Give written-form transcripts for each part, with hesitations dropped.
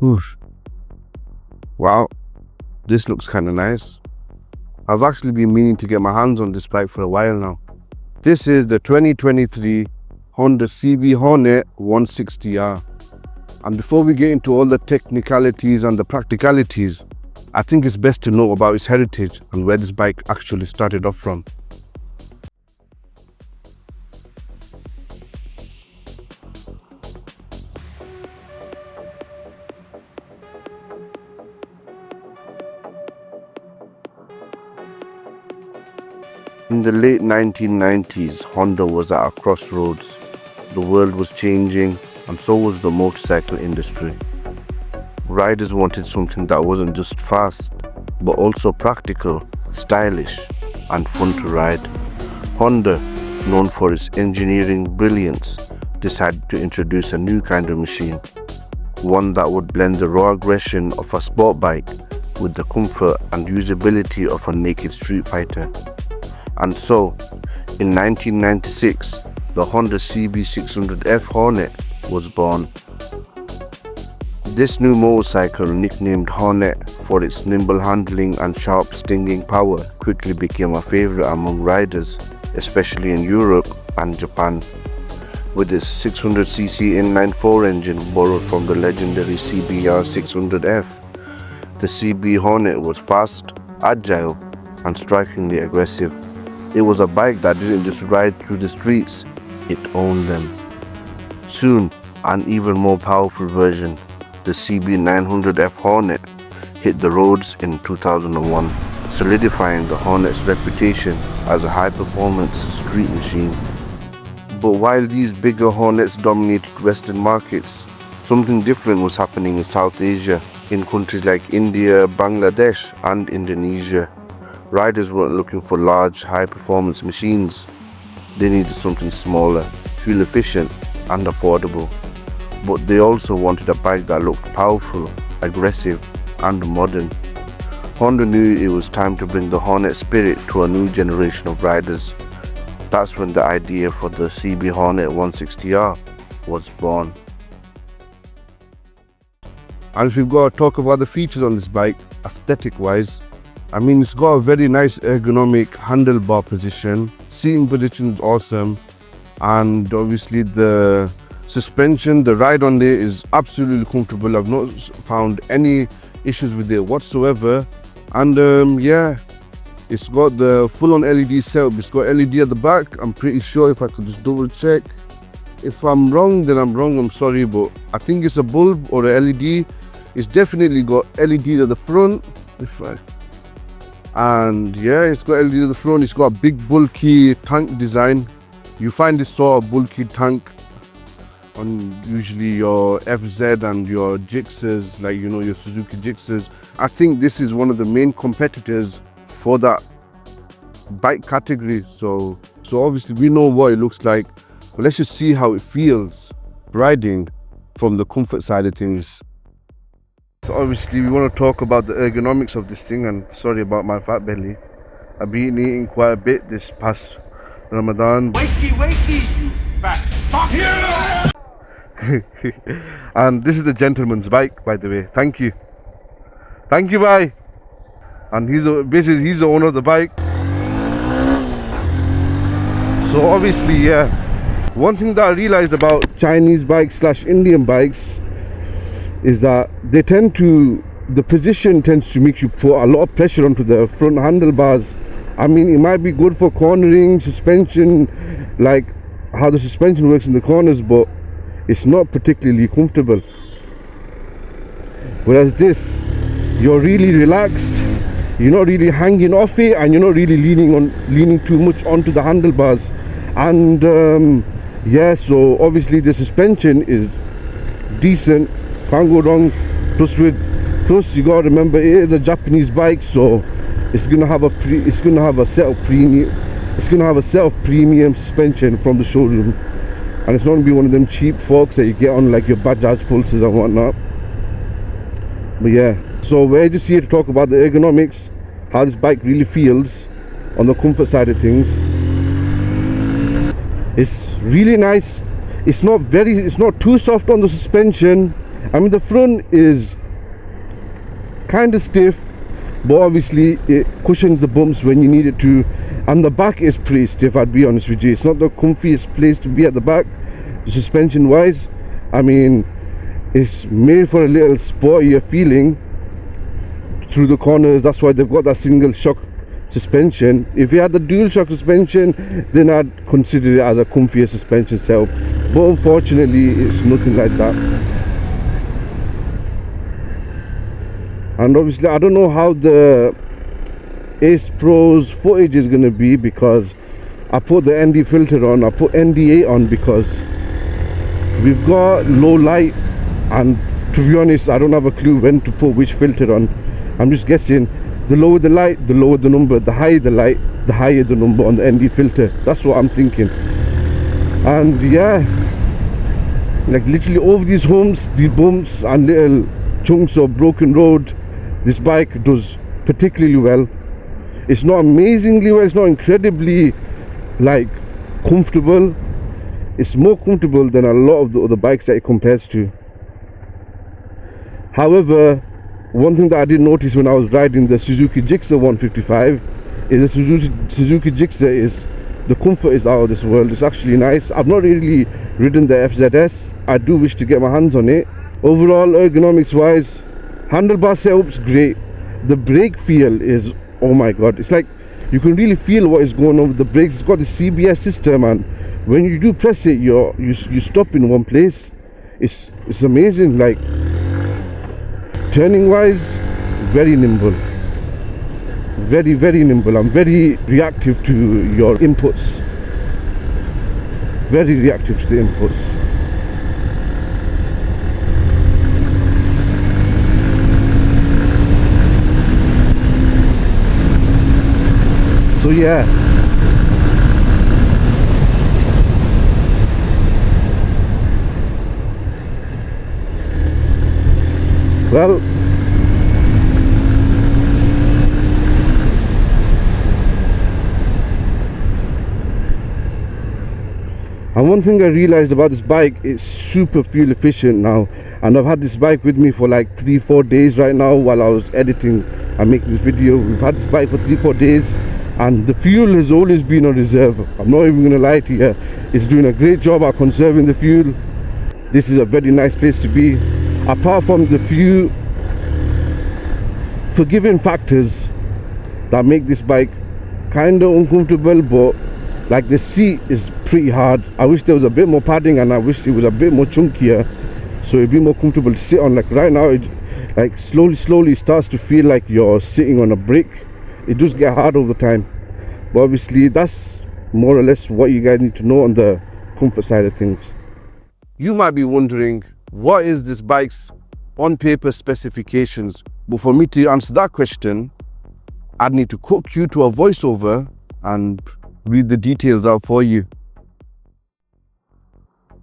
Oof. Wow, this looks kind of nice. I've actually been meaning to get my hands on this bike for a while now. This is the 2023 Honda CB Hornet 160R. And before we get into all the technicalities and the practicalities, I think it's best to know about its heritage and where this bike actually started off from. In the late 1990s, Honda was at a crossroads. The world was changing, and so was the motorcycle industry. Riders wanted something that wasn't just fast, but also practical, stylish, and fun to ride. Honda, known for its engineering brilliance, decided to introduce a new kind of machine. One that would blend the raw aggression of a sport bike with the comfort and usability of a naked Streetfighter. And so, in 1996, the Honda CB 600F Hornet was born. This new motorcycle, nicknamed Hornet for its nimble handling and sharp stinging power, quickly became a favorite among riders, especially in Europe and Japan. With its 600cc inline-4 engine borrowed from the legendary CBR 600F, the CB Hornet was fast, agile, and strikingly aggressive. It was a bike that didn't just ride through the streets, it owned them. Soon, an even more powerful version, the CB 900F Hornet, hit the roads in 2001, solidifying the Hornet's reputation as a high-performance street machine. But while these bigger Hornets dominated Western markets, something different was happening in South Asia, in countries like India, Bangladesh, and Indonesia. Riders weren't looking for large, high-performance machines. They needed something smaller, fuel-efficient, and affordable. But they also wanted a bike that looked powerful, aggressive, and modern. Honda knew it was time to bring the Hornet spirit to a new generation of riders. That's when the idea for the CB Hornet 160R was born. And if we've got to talk about the features on this bike, aesthetic-wise, I mean, it's got a very nice ergonomic handlebar position. Seating position is awesome. And obviously the suspension, the ride on there is absolutely comfortable. I've not found any issues with it whatsoever. And yeah, it's got the full-on LED setup. It's got LED at the back. I'm pretty sure, if I could just double check. If I'm wrong, then I'm wrong, I'm sorry. But I think it's a bulb or a LED. It's definitely got LED at the front. And yeah, it's got LED at the front. It's got a big bulky tank design. You find this sort of bulky tank on usually your FZ and your Gixxers, like, you know, your Suzuki Gixxers. I think this is one of the main competitors for that bike category. So obviously we know what it looks like, but let's just see how it feels riding from the comfort side of things. So obviously we want to talk about the ergonomics of this thing, and sorry about my fat belly. I've been eating quite a bit this past Ramadan. Wakey, you fat fuck! Yeah! And this is the gentleman's bike, by the way. Thank you. Thank you, bye. And he's the owner of the bike. So obviously, yeah. One thing that I realized about Chinese bikes / Indian bikes is that the position tends to make you put a lot of pressure onto the front handlebars. I mean, it might be good for cornering, suspension, like how the suspension works in the corners, but it's not particularly comfortable. Whereas this, you're really relaxed, you're not really hanging off it, and you're not really leaning too much onto the handlebars. And yeah, so obviously the suspension is decent, can't go wrong. Plus you gotta remember, it is a Japanese bike, so it's gonna have a set of premium suspension from the showroom, and it's not gonna be one of them cheap forks that you get on like your Bajaj Pulses and whatnot. But yeah, so we're just here to talk about the ergonomics, how this bike really feels on the comfort side of things. It's really nice. It's not too soft on the suspension. I mean, the front is kind of stiff, but obviously it cushions the bumps when you need it to, and the back is pretty stiff, I'd be honest with you. It's not the comfiest place to be at the back, suspension wise. I mean, it's made for a little sportier feeling through the corners. That's why they've got that single shock suspension. If you had the dual shock suspension, then I'd consider it as a comfier suspension setup, but unfortunately it's nothing like that. And obviously I don't know how the Ace Pro's footage is going to be, because I put the ND filter on, I put ND8 on because we've got low light, and to be honest I don't have a clue when to put which filter on. I'm just guessing. The lower the light, the lower the number. The higher the light, the higher the number on the ND filter. That's what I'm thinking. And yeah, like literally over these humps, these bumps and little chunks of broken road, this bike does particularly well. It's not amazingly well, it's not incredibly like comfortable. It's more comfortable than a lot of the other bikes that it compares to. However, one thing that I did notice when I was riding the Suzuki Gixxer 155 is the Suzuki Gixxer is, the comfort is out of this world. It's actually nice. I've not really ridden the FZS. I do wish to get my hands on it. Overall, ergonomics wise, handlebar setup's great. The brake feel is, oh my god, it's like you can really feel what is going on with the brakes. It's got the CBS system, and when you do press it, you stop in one place. It's amazing. Like, turning wise, very nimble, very nimble. I'm very reactive to your inputs, very reactive to the inputs. So yeah, well, and one thing I realized about this bike, it's super fuel efficient now, and I've had this bike with me for like 3-4 days right now while I was editing and making this video. We've had this bike for 3-4 days, and the fuel has always been on reserve. I'm not even gonna lie to you, it's doing a great job at conserving the fuel. This is a very nice place to be. Apart from the few forgiving factors that make this bike kind of uncomfortable, but like the seat is pretty hard. I wish there was a bit more padding, and I wish it was a bit more chunkier so it'd be more comfortable to sit on. Like right now, it like slowly starts to feel like you're sitting on a brick. It does get hard over time, but obviously that's more or less what you guys need to know on the comfort side of things. You might be wondering, what is this bike's on paper specifications? But for me to answer that question, I'd need to cook you to a voiceover and read the details out for you.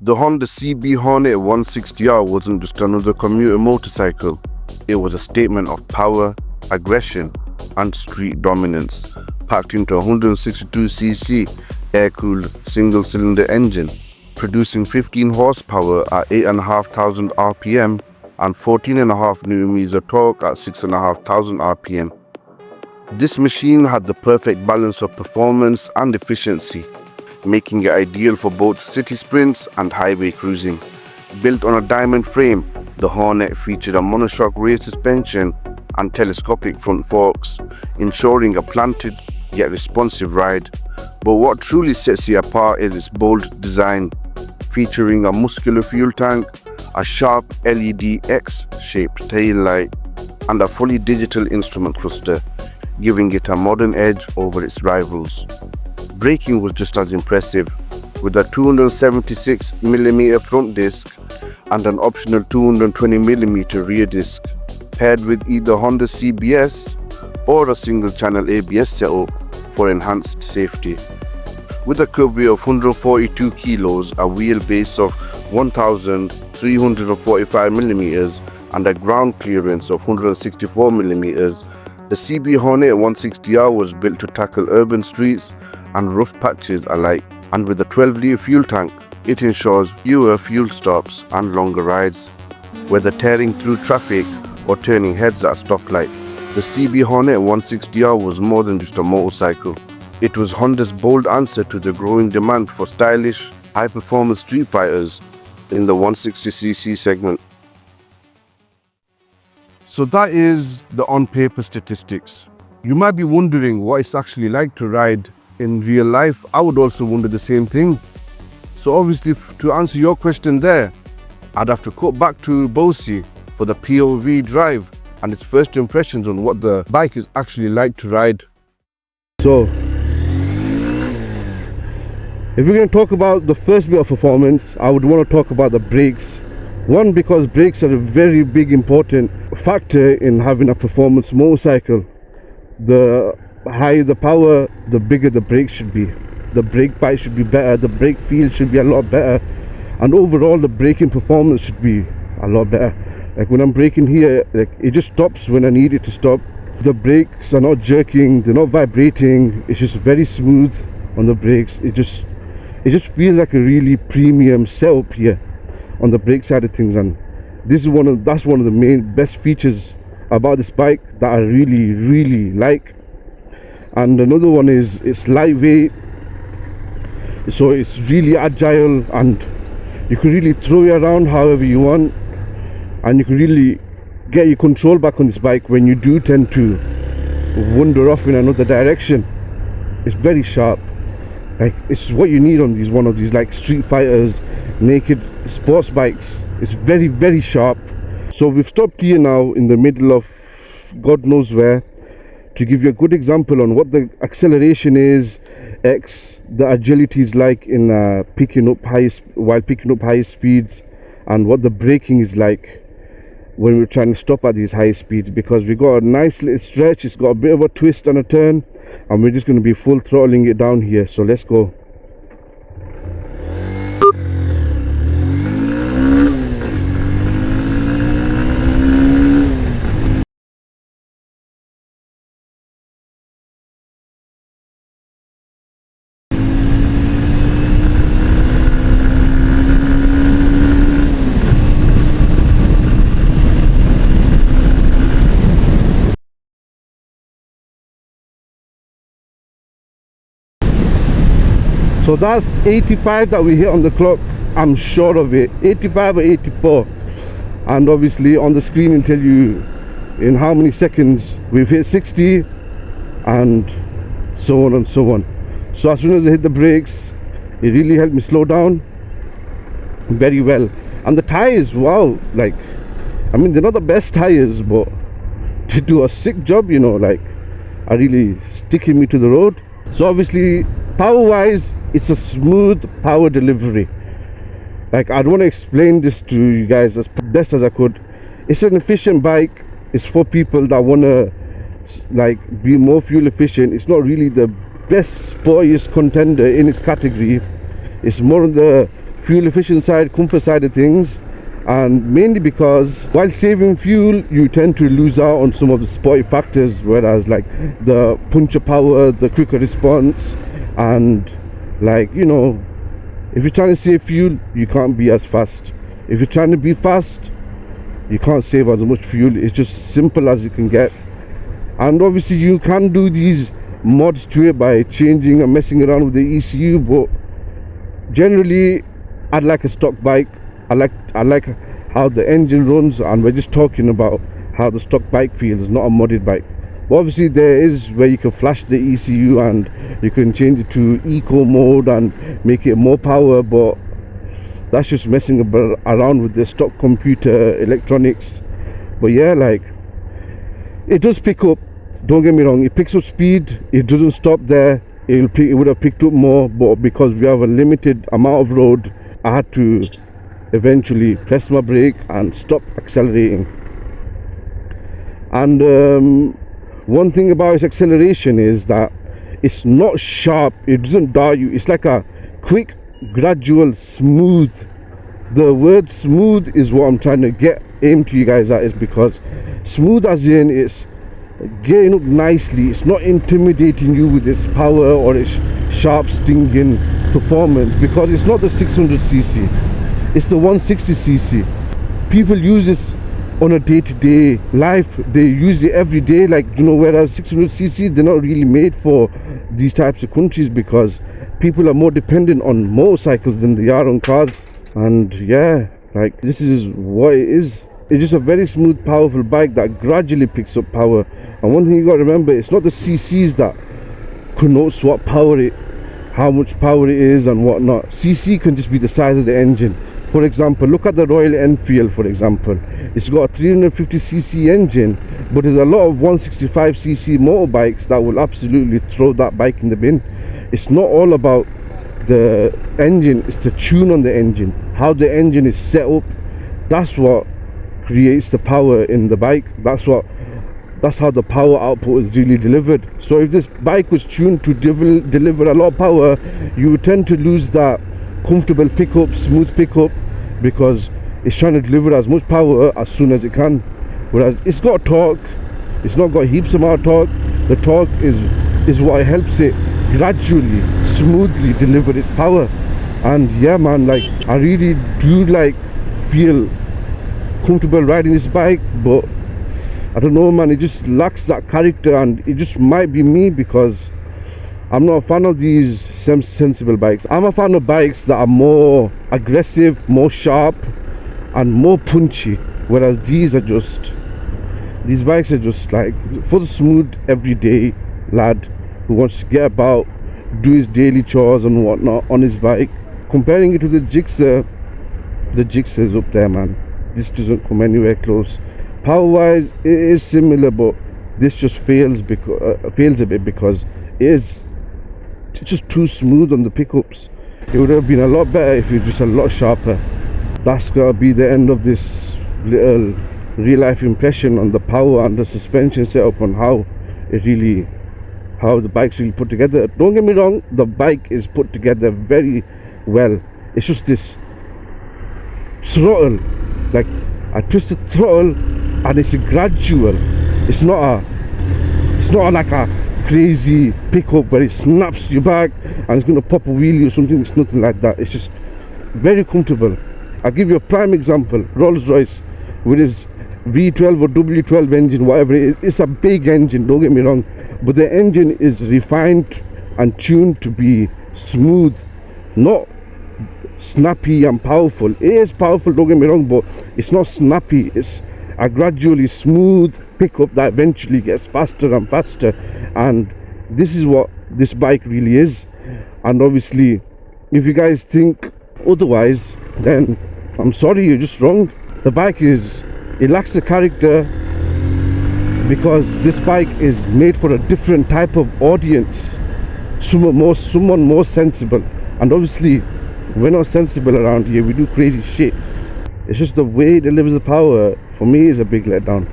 The Honda CB Hornet 160R wasn't just another commuter motorcycle. It was a statement of power, aggression and street dominance, packed into a 162cc air-cooled single-cylinder engine, producing 15 horsepower at 8,500 RPM and 14.5 Nm torque at 6,500 RPM. This machine had the perfect balance of performance and efficiency, making it ideal for both city sprints and highway cruising. Built on a diamond frame, the Hornet featured a monoshock rear suspension and telescopic front forks, ensuring a planted yet responsive ride. But what truly sets it apart is its bold design, featuring a muscular fuel tank, a sharp LED X-shaped taillight, and a fully digital instrument cluster, giving it a modern edge over its rivals. Braking was just as impressive, with a 276mm front disc and an optional 220mm rear disc, paired with either Honda CBS or a single-channel ABS setup for enhanced safety. With a curb weight of 142 kilos, a wheelbase of 1,345mm and a ground clearance of 164mm, the CB Hornet 160R was built to tackle urban streets and rough patches alike, And with a 12-litre fuel tank, it ensures fewer fuel stops and longer rides, whether tearing through traffic or turning heads at a stoplight. The CB Hornet 160R was more than just a motorcycle. It was Honda's bold answer to the growing demand for stylish, high-performance street fighters in the 160cc segment. So that is the on-paper statistics. You might be wondering what it's actually like to ride in real life. I would also wonder the same thing. So obviously, to answer your question there, I'd have to cut back to Bosi for the POV drive and its first impressions on what the bike is actually like to ride. So, if we're going to talk about the first bit of performance, I would want to talk about the brakes. One, because brakes are a very big important factor in having a performance motorcycle. The higher the power, the bigger the brakes should be. The brake bite should be better, the brake feel should be a lot better, and overall the braking performance should be a lot better. Like when I'm braking here, like it just stops when I need it to stop. The brakes are not jerking, they're not vibrating, it's just very smooth on the brakes. It just feels like a really premium setup here on the brake side of things, and this is that's one of the main best features about this bike that I really like. And another one is it's lightweight, so it's really agile, and you can really throw it around however you want, and you can really get your control back on this bike when you do tend to wander off in another direction. It's very sharp. Like, it's what you need on one of these like Streetfighters, naked sports bikes. It's very sharp. So we've stopped here now in the middle of God knows where to give you a good example on what the acceleration is, the agility is like in picking up high speeds, and what the braking is like when we're trying to stop at these high speeds, because we got a nice little stretch, it's got a bit of a twist and a turn, and we're just going to be full throttling it down here. So let's go. So that's 85 that we hit on the clock. I'm sure of it, 85 or 84, and obviously on the screen it'll tell you in how many seconds we've hit 60, and so on and so on. So as soon as I hit the brakes, it really helped me slow down very well. And the tires, wow, like, I mean, they're not the best tires, but they do a sick job, you know, like, are really sticking me to the road. So obviously, power wise, it's a smooth power delivery. Like, I'd want to explain this to you guys as best as I could. It's an efficient bike. It's for people that want to like be more fuel efficient. It's not really the best sportiest contender in its category. It's more on the fuel efficient side, comfort side of things, and mainly because while saving fuel, you tend to lose out on some of the sporty factors, whereas like the puncher power, the quicker response, and like, you know, if you're trying to save fuel, you can't be as fast. If you're trying to be fast, you can't save as much fuel. It's just simple as it can get. And obviously you can do these mods to it by changing and messing around with the ECU, but generally I'd like a stock bike. I like how the engine runs, and we're just talking about how the stock bike feels, not a modded bike. But obviously there is where you can flash the ECU and you can change it to eco mode and make it more power, but that's just messing around with the stock computer electronics. But yeah, like, it does pick up, don't get me wrong, it picks up speed, it doesn't stop there. It would have picked up more, but because we have a limited amount of road, I had to eventually press my brake and stop accelerating. And one thing about its acceleration is that it's not sharp, it doesn't dart you, it's like a quick, gradual, smooth. The word smooth is what I'm trying to aim to you guys at, is because smooth as in it's getting up nicely. It's not intimidating you with its power or its sharp stinging performance, because it's not the 600cc, it's the 160cc. People use this on a day-to-day life. They use it every day, like, you know, whereas 600cc, they're not really made for these types of countries, because people are more dependent on motorcycles than they are on cars. And yeah, like, this is what it is. It's just a very smooth, powerful bike that gradually picks up power. And one thing you got to remember, it's not the cc's that connotes what power it, how much power it is and whatnot. cc can just be the size of the engine. For example, look at the Royal Enfield, for example. It's got a 350cc engine, but there's a lot of 165cc motorbikes that will absolutely throw that bike in the bin. It's not all about the engine, it's the tune on the engine, how the engine is set up. That's what creates the power in the bike. That's how the power output is really delivered. So if this bike was tuned to deliver a lot of power, you would tend to lose that comfortable pickup, smooth pickup, because it's trying to deliver as much power as soon as it can. Whereas it's got torque, it's not got heaps amount of torque. The torque is what helps it gradually, smoothly deliver its power. And yeah, man, like, I really do like feel comfortable riding this bike, but I don't know, man, it just lacks that character. And it just might be me, because I'm not a fan of these sensible bikes. I'm a fan of bikes that are more aggressive, more sharp and more punchy, whereas these bikes are just like for the smooth everyday lad who wants to get about, do his daily chores and whatnot on his bike. Comparing it to the Gixxer is up there, man. This doesn't come anywhere close. Power wise, it is similar, but this just fails a bit because it's just too smooth on the pickups. It would have been a lot better if it was just a lot sharper. That's gotta be the end of this little real life impression on the power and the suspension setup, on how the bike's really put together. Don't get me wrong, the bike is put together very well. It's just this throttle, like I twist the throttle and it's gradual. It's not like a crazy pickup where it snaps you back and it's going to pop a wheelie or something. It's nothing like that. It's just very comfortable. I'll give you a prime example. Rolls-Royce with his V12 or W12 engine, whatever it is. It's a big engine, don't get me wrong, but the engine is refined and tuned to be smooth, not snappy and powerful. It is powerful, don't get me wrong, but it's not snappy. It's a gradually smooth pickup that eventually gets faster and faster. And this is what this bike really is. And obviously, if you guys think otherwise, then I'm sorry, you're just wrong. The bike it lacks the character because this bike is made for a different type of audience, someone more sensible. And obviously we're not sensible around here, we do crazy shit. It's just the way it delivers the power, for me, is a big letdown.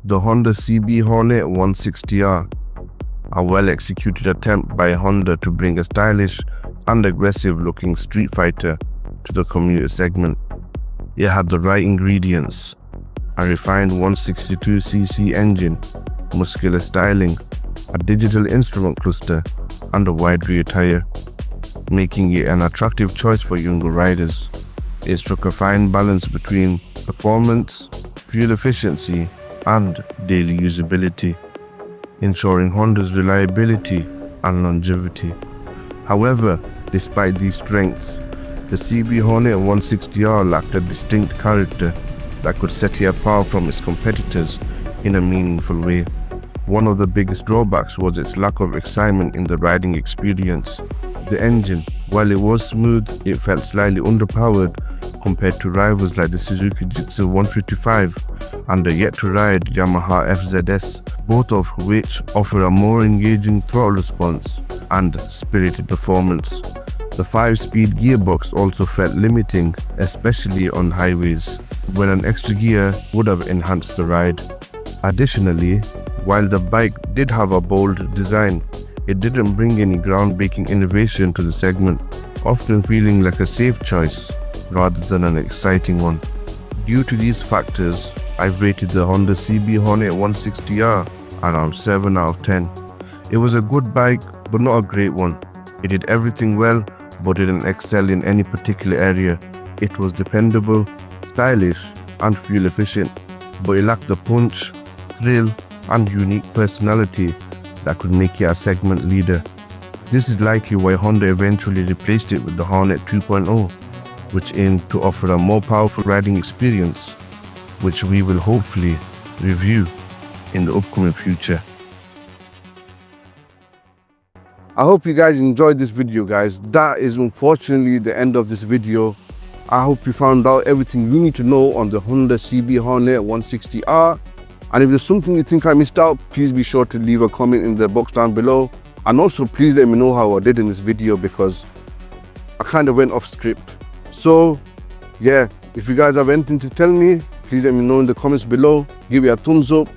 The Honda CB Hornet 160R, a well-executed attempt by Honda to bring a stylish and aggressive-looking Streetfighter to the commuter segment. It had the right ingredients: a refined 162cc engine, muscular styling, a digital instrument cluster, and a wide rear tire, making it an attractive choice for younger riders. It struck a fine balance between performance, fuel efficiency, and daily usability, ensuring Honda's reliability and longevity. However, despite these strengths, the CB Hornet 160R lacked a distinct character that could set it apart from its competitors in a meaningful way. One of the biggest drawbacks was its lack of excitement in the riding experience. The engine, while it was smooth, it felt slightly underpowered compared to rivals like the Suzuki Gixxer 155 and the yet-to-ride Yamaha FZS, both of which offer a more engaging throttle response and spirited performance. The 5-speed gearbox also felt limiting, especially on highways, where an extra gear would have enhanced the ride. Additionally, while the bike did have a bold design, it didn't bring any groundbreaking innovation to the segment, often feeling like a safe choice rather than an exciting one. Due to these factors, I've rated the Honda CB Hornet 160R around 7 out of 10. It was a good bike, but not a great one. It did everything well, but didn't excel in any particular area. It was dependable, stylish, and fuel efficient, but it lacked the punch, thrill, and unique personality that could make it a segment leader. This is likely why Honda eventually replaced it with the Hornet 2.0, which aimed to offer a more powerful riding experience, which we will hopefully review in the upcoming future. I hope you guys enjoyed this video, guys. That is unfortunately the end of this video. I hope you found out everything you need to know on the Honda CB Hornet 160R. And if there's something you think I missed out, please be sure to leave a comment in the box down below. And also please let me know how I did in this video, because I kind of went off script. So yeah, if you guys have anything to tell me, please let me know in the comments below. Give it a thumbs up,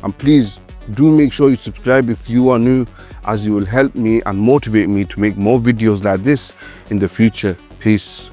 and please do make sure you subscribe if you are new, as it will help me and motivate me to make more videos like this in the future. Peace.